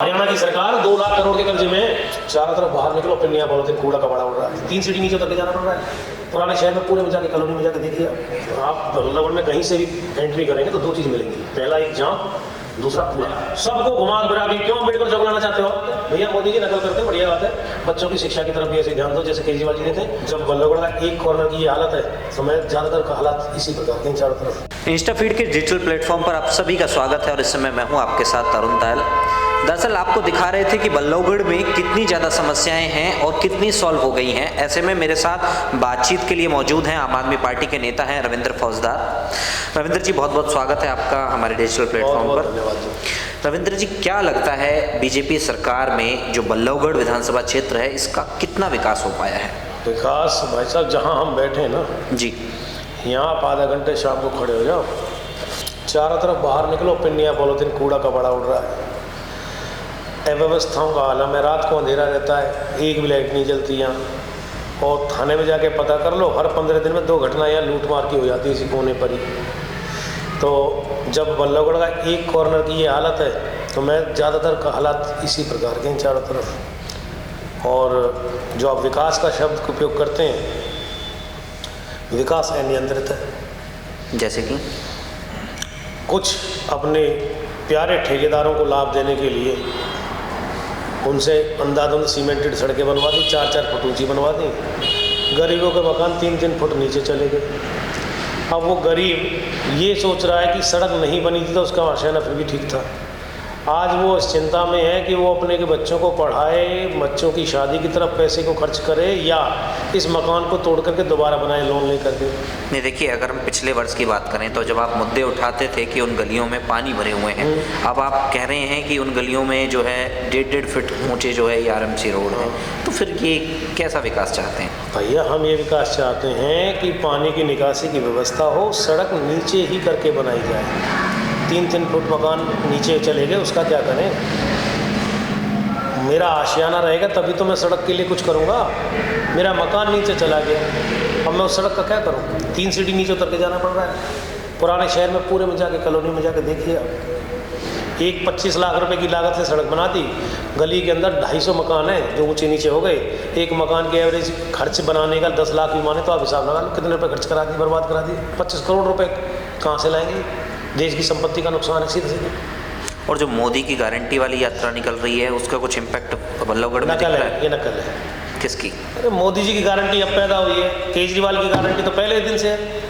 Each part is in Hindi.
हरियाणा की सरकार 2 लाख करोड़ के कर्जे में चारों तरफ बाहर निकलो, पिन्निया पॉलिथीन कूड़ा कबाड़ा उड़ रहा है। 3 सीढ़ी नीचे उतर के जाना पड़ रहा है। पुराने शहर में पूरे में जाके कॉलोनी में जाके देखिए आप बल्लभगढ़ में कहीं से भी एंट्री करेंगे तो 2 चीज़ मिलेंगी। पहला एक जाम, दूसरा कूड़ा। सबको घुमा फिरा के क्यों अम्बेडकर चौक लाना चाहते हो? भैया मोदी जी नकल करते हैं, बढ़िया बात है। बच्चों की शिक्षा की तरफ भी ऐसे ध्यान दो जैसे केजरीवाल जी ने थे। जब बल्लभगढ़ का एक कॉर्नर की ये हालत है तो मैं ज़्यादातर का हालात इसी प्रकार के चारों तरफ। इंस्टाफीड के डिजिटल प्लेटफॉर्म पर आप सभी का स्वागत है और इस समय मैं हूं आपके साथ तरुण तायल। दरअसल आपको दिखा रहे थे कि बल्लभगढ़ में कितनी ज़्यादा समस्याएं हैं और कितनी सॉल्व हो गई हैं। ऐसे में मेरे साथ बातचीत के लिए मौजूद हैं आम आदमी पार्टी के नेता हैं रविंद्र फौजदार। रविंद्र जी, बहुत बहुत स्वागत है आपका हमारे डिजिटल प्लेटफॉर्म पर। धन्यवाद। रविंद्र जी, क्या लगता है बीजेपी सरकार में जो बल्लभगढ़ विधानसभा क्षेत्र है इसका कितना विकास हो पाया है? विकास भाई साहब, जहाँ हम बैठे हैं ना जी, यहाँ आप आधा घंटे शाम को खड़े हो जाओ, चारों तरफ बाहर निकलो, पिन्निया पॉलिथीन कूड़ा कबाड़ा उड़ रहा है। अव्यवस्थाओं का आलम है। रात को अंधेरा रहता है, एक भी लाइट नहीं जलती यहाँ। और थाने में जाके पता कर लो, हर 15 दिन में 2 घटनाएँ यहाँ लूट मार की हो जाती है इसी कोने पर ही। तो जब बल्लभगढ़ का एक कॉर्नर की ये हालत है तो मैं ज़्यादातर का हालात इसी प्रकार के हैं चारों तरफ। और जो आप विकास का शब्द का उपयोग करते हैं, विकास अनियंत्रित है। जैसे कि कुछ अपने प्यारे ठेकेदारों को लाभ देने के लिए उनसे अंधाधुंध सीमेंटेड सड़कें बनवा दी, 4-4 फुट ऊंची बनवा दी। गरीबों के मकान 3-3 फुट नीचे चले गए। अब वो गरीब ये सोच रहा है कि सड़क नहीं बनी थी तो उसका आशियाना फिर भी ठीक था। आज वो इस चिंता में है कि वो अपने के बच्चों को पढ़ाए, बच्चों की शादी की तरफ पैसे को खर्च करे या इस मकान को तोड़ करके दोबारा बनाए लोन ले करके। नहीं, देखिए, अगर हम पिछले वर्ष की बात करें तो जब आप मुद्दे उठाते थे कि उन गलियों में पानी भरे हुए हैं, अब आप कह रहे हैं कि उन गलियों में जो है 1.5 फीट ऊंचे जो है ये आरएमसी रोड है, तो फिर ये कैसा विकास चाहते हैं? भैया, हम ये विकास चाहते हैं कि पानी की निकासी की व्यवस्था हो, सड़क नीचे ही करके बनाई जाए। 3-3 फुट मकान नीचे चले गए, उसका क्या करें? मेरा आशियाना रहेगा तभी तो मैं सड़क के लिए कुछ करूँगा। मेरा मकान नीचे चला गया, अब मैं उस सड़क का क्या करूँ? 3 सीढ़ी नीचे उतर के जाना पड़ रहा है। पुराने शहर में पूरे में जाके कॉलोनी में जाके देखिए आप, एक 25 लाख रुपए की लागत से सड़क बना दी। गली के अंदर 250 मकान हैं जो ऊँचे नीचे हो गए। एक मकान के एवरेज खर्च बनाने का 10 लाख भी माने तो आप हिसाब लगा लो कितने रुपये खर्च करा दिए, बर्बाद करा दिए। 25 करोड़ रुपये कहाँ से लाएंगे? देश की संपत्ति का नुकसान है सीधे सीधे। और जो मोदी की गारंटी वाली यात्रा निकल रही है उसका कुछ इम्पैक्ट बल्लभगढ़ में दिख रहा है? ये नकल है। किसकी? अरे मोदी जी की गारंटी अब पैदा हुई है, केजरीवाल की गारंटी तो पहले दिन से है,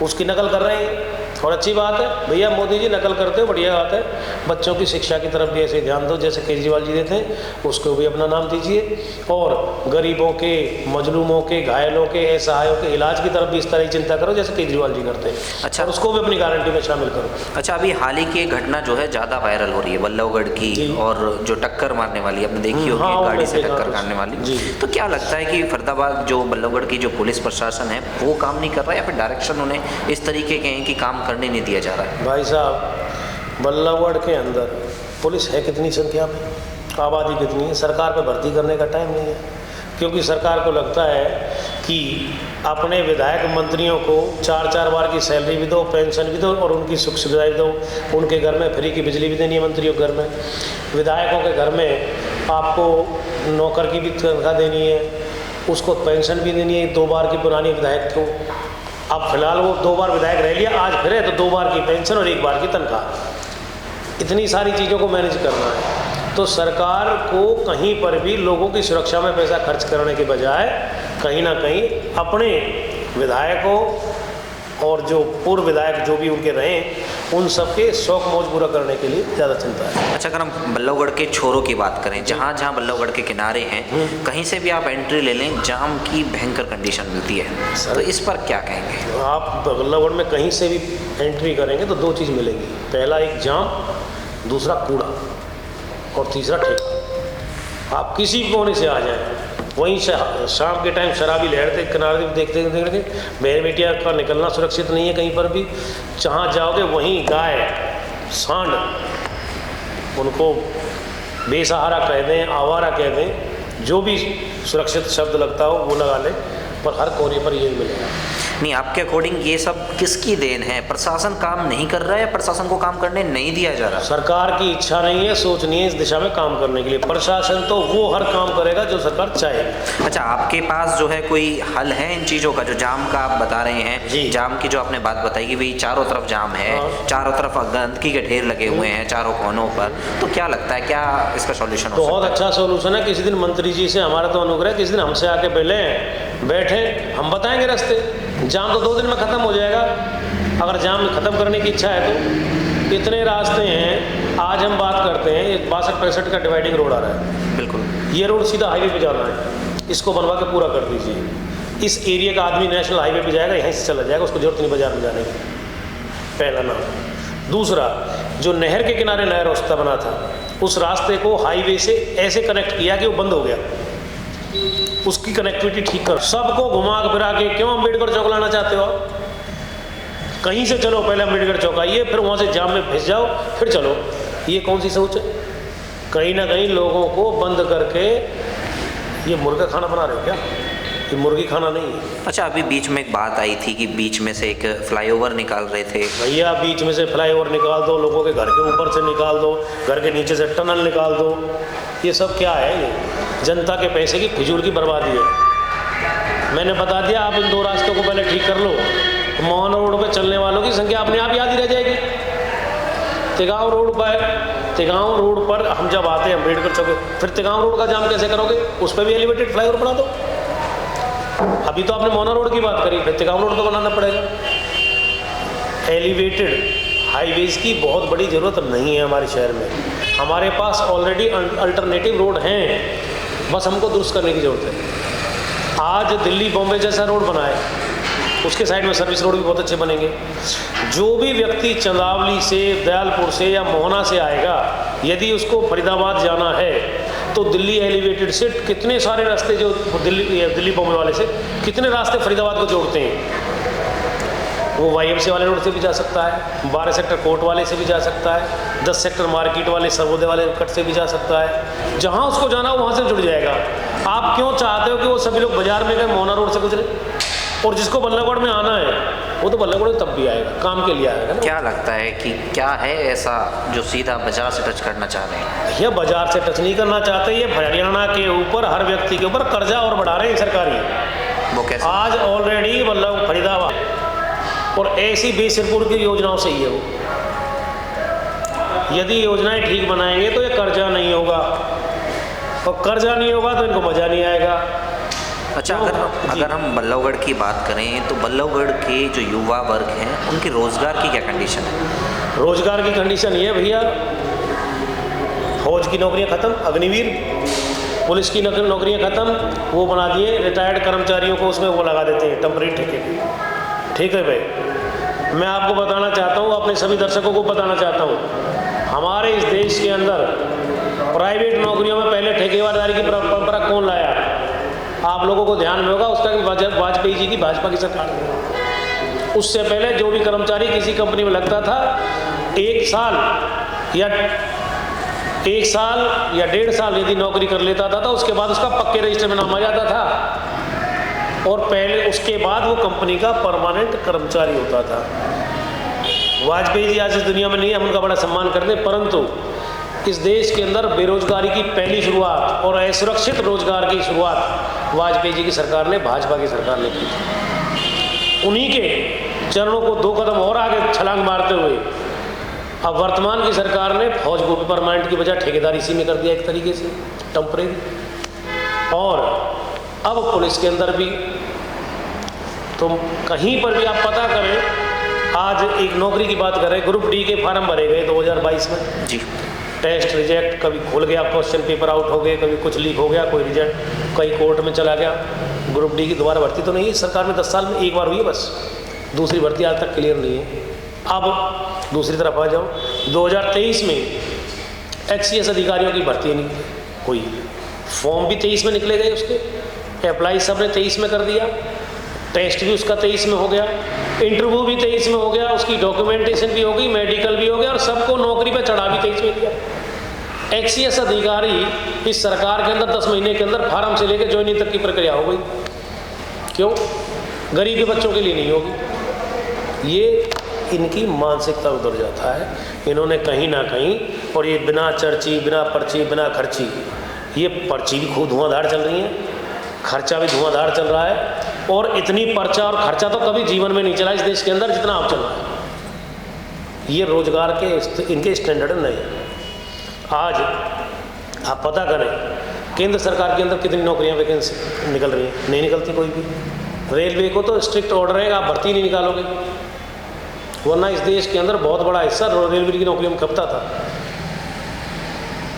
उसकी नकल कर रहे हैं। और अच्छी बात है भैया, मोदी जी नकल करते हो, बढ़िया बात है। बच्चों की शिक्षा की तरफ भी ऐसे ध्यान दो जैसे केजरीवाल जी देते हैं, उसको भी अपना नाम दीजिए। और गरीबों के, मजलूमों के, घायलों के, असहायों के इलाज की तरफ भी इस तरह की चिंता करो जैसे केजरीवाल जी करते हैं। अच्छा, और उसको भी अपनी गारंटी में शामिल करो। अच्छा, अभी हाल ही की घटना जो है ज़्यादा वायरल हो रही है बल्लभगढ़ की, और जो टक्कर मारने वाली आपने देखी होगी, हाँ, गाड़ी से देखा टक्कर तो। मारने वाली, जी। तो क्या लगता है कि फरीदाबाद जो बल्लभगढ़ की जो पुलिस प्रशासन है वो काम नहीं कर रहा है या फिर डायरेक्शन उन्हें इस तरीके के हैं कि काम करने नहीं दिया जा रहा है? भाई साहब, बल्लभगढ़ के अंदर पुलिस है कितनी संख्या में, आबादी कितनी है? सरकार पे भर्ती करने का टाइम नहीं है, क्योंकि सरकार को लगता है कि अपने विधायक मंत्रियों को 4-4 बार की सैलरी भी दो, पेंशन भी दो और उनकी सुख सुविधाएं दो। उनके घर में फ्री की बिजली भी देनी है मंत्रियों के घर में। विधायकों के घर में आपको नौकर की भी तनख्वाह देनी है, उसको पेंशन भी देनी है 2 बार की पुरानी विधायक को। अब फिलहाल वो 2 बार विधायक रह लिया, आज फिर है तो 2 बार की पेंशन और 1 बार की तनख्वाह। इतनी सारी चीज़ों को मैनेज करना है तो सरकार को कहीं पर भी लोगों की सुरक्षा में पैसा खर्च करने के बजाय कहीं ना कहीं अपने विधायकों और जो पूर्व विधायक जो भी उनके रहे उन सबके शौक मौज पूरा करने के लिए ज़्यादा चिंता है। अच्छा, अगर हम बल्लभगढ़ के छोरों की बात करें, जहाँ जहाँ बल्लभगढ़ के किनारे हैं, कहीं से भी आप एंट्री ले लें, जाम की भयंकर कंडीशन मिलती है, तो इस पर क्या कहेंगे? आप बल्लभगढ़ में कहीं से भी एंट्री करेंगे तो 2 चीज़ मिलेंगी। पहला एक जाम, दूसरा कूड़ा और तीसरा ठेका। आप किसी कोने से आ जाएं, वहीं शाम के टाइम शराबी लहरते किनारे देखते देखते भेड़ बेटिया का निकलना सुरक्षित नहीं है कहीं पर भी। जहाँ जाओगे वहीं गाय, सांड, उनको बेसहारा कह दें, आवारा कह दें, जो भी सुरक्षित शब्द लगता हो वो लगा लें, पर हर कोने पर यही मिलेगा। नहीं, आपके अकॉर्डिंग ये सब किसकी देन है? प्रशासन काम नहीं कर रहा है या प्रशासन को काम करने नहीं दिया जा रहा? सरकार की इच्छा नहीं है, सोच नहीं है इस दिशा में काम करने के लिए। प्रशासन तो वो हर काम करेगा जो सरकार चाहेगी। अच्छा, आपके पास जो है कोई हल है इन चीज़ों का? जो जाम का आप बता रहे हैं, जी। जाम की जो आपने बात बताई कि भाई चारों तरफ जाम है, चारों तरफ गंदगी के ढेर लगे हुए हैं चारों कोनों पर, तो क्या लगता है क्या इसका सॉल्यूशन हो सकता है? बहुत अच्छा सॉल्यूशन है। किसी दिन मंत्री जी से हमारा तो अनुग्रह, किसी दिन हमसे आके पहले बैठे, हम बताएंगे रास्ते। जाम तो 2 दिन में ख़त्म हो जाएगा अगर जाम ख़त्म करने की इच्छा है तो। इतने रास्ते हैं, आज हम बात करते हैं, एक 62-65 का डिवाइडिंग रोड आ रहा है। बिल्कुल, ये रोड सीधा हाईवे पे जाना है, इसको बनवा के पूरा कर दीजिए। इस एरिया का आदमी नेशनल हाईवे पे जाएगा, यहीं से चला जाएगा, उसको जरूरत नहीं बाजार में जाने की। पहला नाम। दूसरा, जो नहर के किनारे नया रास्ता बना था, उस रास्ते को हाईवे से ऐसे कनेक्ट किया कि वो बंद हो गया, उसकी कनेक्टिविटी ठीक करो। सबको घुमा फिरा के क्यों अम्बेडकर चौक लाना चाहते हो आप? कहीं से चलो, पहले अम्बेडकर चौक आइए, फिर वहाँ से जाम में फंस जाओ, फिर चलो। ये कौन सी सोच है? कहीं ना कहीं लोगों को बंद करके ये मुर्गा खाना बना रहे हो क्या? ये मुर्गी खाना नहीं है। अच्छा, अभी बीच में एक बात आई थी कि बीच में से एक फ्लाईओवर निकाल रहे थे। भैया बीच में से फ्लाईओवर निकाल दो, लोगों के घर के ऊपर से निकाल दो, घर के नीचे से टनल निकाल दो, ये सब क्या है? ये जनता के पैसे की फिजूल की बर्बादी है। मैंने बता दिया, आप इन 2 रास्तों को पहले ठीक कर लो, मोहन रोड पे चलने वालों की संख्या अपने आप याद ही रह जाएगी। तिगांव रोड पर हम जब आते हैं अम्बेडकर चौक, फिर तिगांव रोड का जाम कैसे करोगे? उस पर भी एलिवेटेड फ्लाईओवर बना दो। अभी तो आपने मोहना रोड की बात करी, फिर तिगांव रोड तो बनाना पड़ेगा। एलिवेटेड हाईवेज की बहुत बड़ी ज़रूरत नहीं है हमारे शहर में। हमारे पास ऑलरेडी अल्टरनेटिव रोड हैं, बस हमको दुरुस्त करने की ज़रूरत है। आज दिल्ली बॉम्बे जैसा रोड बना है, उसके साइड में सर्विस रोड भी बहुत अच्छे बनेंगे। जो भी व्यक्ति चंदावली से, दयालपुर से या मोहना से आएगा, यदि उसको फरीदाबाद जाना है तो दिल्ली एलिवेटेड से कितने सारे रास्ते, जो दिल्ली बॉम्बे वाले से कितने रास्ते फरीदाबाद को जोड़ते हैं, वो YMCA वाले रोड से भी जा सकता है, 12 सेक्टर कोर्ट वाले से भी जा सकता है, 10 सेक्टर मार्केट वाले सर्वोदय वाले कट से भी जा सकता है। जहाँ उसको जाना हो वहाँ से जुड़ जाएगा। आप क्यों चाहते हो कि वो सभी लोग बाजार में गए मोहना रोड से गुजरे? और जिसको बल्लभगढ़ में आना है वो तो बल्लभगढ़ तब भी आएगा, काम के लिए आएगा ना। क्या लगता है कि क्या है ऐसा जो सीधा बाजार से टच करना चाह रहे हैं? भैया बाजार से टच नहीं करना चाहते, ये हरियाणा के ऊपर हर व्यक्ति के ऊपर कर्जा और बढ़ा रहे हैं सरकारी। वो कैसे? आज ऑलरेडी मतलब फरीदाबाद और ऐसी बेसिरपुर की योजनाओं से ही है वो। यदि योजनाएं ठीक बनाएंगे तो ये कर्जा नहीं होगा, और कर्जा नहीं होगा तो इनको मजा नहीं आएगा। अच्छा, अगर हम बल्लभगढ़ की बात करें तो बल्लभगढ़ के जो युवा वर्ग हैं उनकी रोजगार की क्या कंडीशन है? रोजगार की कंडीशन ये भैया, फौज की नौकरियां खत्म, अग्निवीर, पुलिस की नौकरियां खत्म, वो बना दिए रिटायर्ड कर्मचारियों को, उसमें वो लगा देते हैं टेम्परेरी ठेके। ठीक है भाई, मैं आपको बताना चाहता हूँ, अपने सभी दर्शकों को बताना चाहता हूँ, हमारे इस देश के अंदर प्राइवेट नौकरियों में पहले ठेकेदारी की परंपरा कौन लाया? आप लोगों को ध्यान में होगा उसका कि वाजपेयी जी की भाजपा की सरकार। उससे पहले जो भी कर्मचारी किसी कंपनी में लगता था, 1 साल या 1.5 साल यदि नौकरी कर लेता था तो उसके बाद उसका पक्के रजिस्टर में नाम आ जाता था, और पहले उसके बाद वो कंपनी का परमानेंट कर्मचारी होता था। वाजपेयी जी आज इस दुनिया में नहीं है, हम उनका बड़ा सम्मान करते हैं, परंतु इस देश के अंदर बेरोजगारी की पहली शुरुआत और असुरक्षित रोजगार की शुरुआत वाजपेयी जी की सरकार ने, भाजपा की सरकार ने की थी। उन्हीं के चरणों को 2 कदम और आगे छलांग मारते हुए अब वर्तमान की सरकार ने फौज को भी परमानेंट की बजाय ठेकेदारी इसी में कर दिया, एक तरीके से टेम्परेरी। और अब पुलिस के अंदर भी, तो कहीं पर भी आप पता करें, आज एक नौकरी की बात करें, ग्रुप डी के फार्म भरे गए 2022 में जी, टेस्ट रिजेक्ट, कभी खुल गया, क्वेश्चन पेपर आउट हो गए, कभी कुछ लीक हो गया, कोई रिजेक्ट, कई कोर्ट में चला गया। ग्रुप डी की दोबारा भर्ती तो नहीं है सरकार में, 10 साल में 1 बार हुई है बस, दूसरी भर्ती आज तक क्लियर नहीं है। अब दूसरी तरफ आ जाओ, 2023 में HCS अधिकारियों की भर्ती नहीं हुई, फॉर्म भी 23 में निकले गए उसके, अप्लाई सब ने 23 में कर दिया, टेस्ट भी उसका 23 में हो गया, इंटरव्यू भी 23 में हो गया, उसकी डॉक्यूमेंटेशन भी हो गई, मेडिकल भी हो गया, और सबको नौकरी पे चढ़ा भी 23 में दिया। HCS अधिकारी इस सरकार के अंदर 10 महीने के अंदर फार्म से लेकर ज्वाइनिंग तक की प्रक्रिया हो गई। क्यों? गरीब के बच्चों के लिए नहीं होगी। ये इनकी मानसिकता उधर जाता है। इन्होंने कहीं ना कहीं, और ये बिना चर्ची, बिना पर्ची, बिना खर्ची, ये पर्ची भी खूब धुआंधार चल रही है, खर्चा भी धुआंधार चल रहा है, और इतनी पर्चा और खर्चा तो कभी जीवन में नहीं चला इस देश के अंदर जितना आप चल रहा है। ये रोजगार के इनके स्टैंडर्ड नहीं। आज आप पता करें केंद्र सरकार के अंदर कितनी नौकरियां वैकेंसी निकल रही हैं, नहीं निकलती कोई भी। रेलवे को तो स्ट्रिक्ट ऑर्डर है, आप भर्ती नहीं निकालोगे, वरना इस देश के अंदर बहुत बड़ा हिस्सा रेलवे की नौकरियों में खपता था।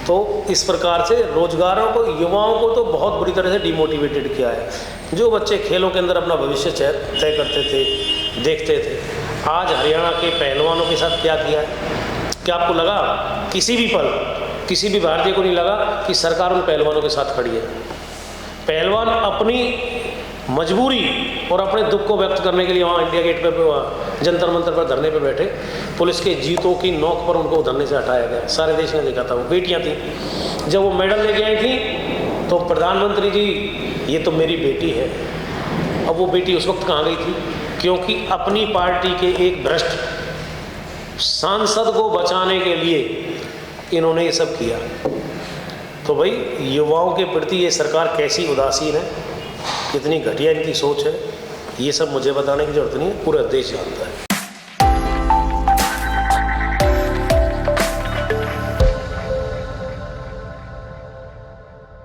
तो इस प्रकार से रोजगारों को, युवाओं को तो बहुत बुरी तरह से डिमोटिवेटेड किया है। जो बच्चे खेलों के अंदर अपना भविष्य तय करते थे, देखते थे, आज हरियाणा के पहलवानों के साथ क्या किया है? क्या आपको लगा किसी भी पल, किसी भी भारतीय को नहीं लगा कि सरकार उन पहलवानों के साथ खड़ी है? पहलवान अपनी मजबूरी और अपने दुख को व्यक्त करने के लिए वहाँ इंडिया गेट पे वहाँ जंतर मंतर पर धरने पे बैठे, पुलिस के जीतों की नोक पर उनको धरने से हटाया गया। सारे देश ने देखा था। वो बेटियाँ थीं, जब वो मेडल लेके आई थी तो प्रधानमंत्री जी, ये तो मेरी बेटी है। अब वो बेटी उस वक्त कहाँ गई थी? क्योंकि अपनी पार्टी के एक भ्रष्ट सांसद को बचाने के लिए इन्होंने ये सब किया। तो भाई युवाओं के प्रति ये सरकार कैसी उदासीन है, कितनी घटिया इनकी सोच है, ये सब मुझे बताने की जरूरत नहीं है, पूरा देश जानता है।